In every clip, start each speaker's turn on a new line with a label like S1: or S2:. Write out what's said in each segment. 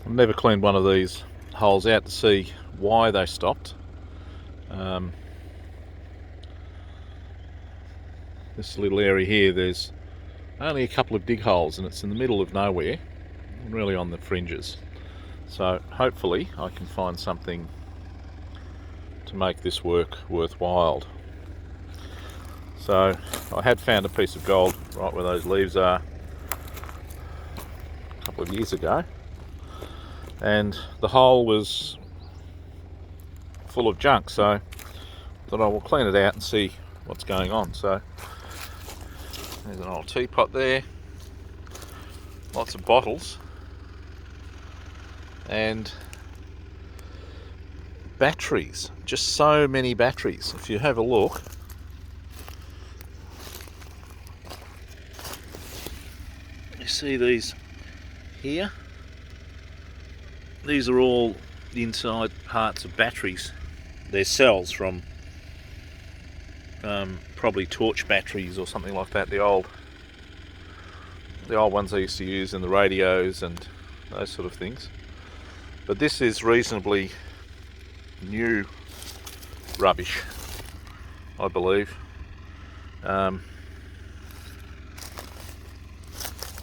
S1: I've never cleaned one of these holes out to see why they stopped. This little area here, there's only a couple of dig holes and it's in the middle of nowhere, really on the fringes. So hopefully I can find something to make this work worthwhile. So I had found a piece of gold right where those leaves are a couple of years ago, and the hole was full of junk, so I thought I will clean it out and see what's going on. So there's an old teapot there, lots of bottles, and batteries, just so many batteries. If you have a look, you see these here, these are all the inside parts of batteries. They're cells from probably torch batteries or something like that, the old ones I used to use in the radios and those sort of things. But this is reasonably new rubbish, I believe.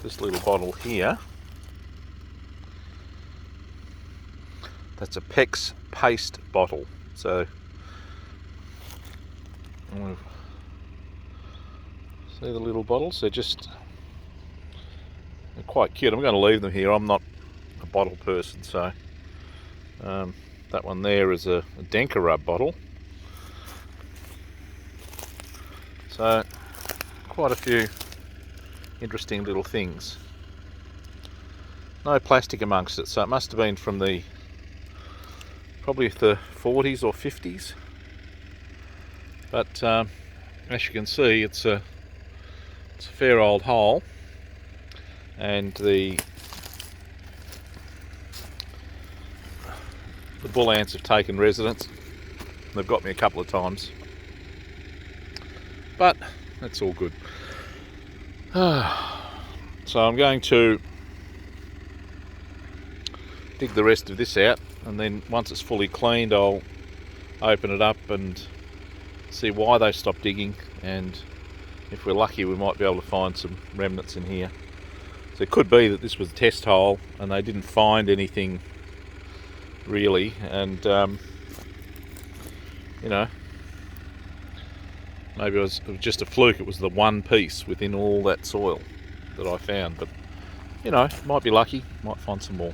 S1: This little bottle here, that's a PEX paste bottle. So I'm going to see the little bottles. They're quite cute. I'm going to leave them here. I'm not a bottle person, so that one there is a Denka Rub bottle. So quite a few interesting little things. No plastic amongst it, so it must have been from probably the 40s or 50s. But as you can see, it's a fair old hole, and the bull ants have taken residence. They've got me a couple of times, but that's all good. So I'm going to dig the rest of this out, and then once it's fully cleaned, I'll open it up and see why they stopped digging, and if we're lucky we might be able to find some remnants in here. So it could be that this was a test hole and they didn't find anything really, and you know, maybe it was just a fluke. It was the one piece within all that soil that I found, but you know, might be lucky, might find some more.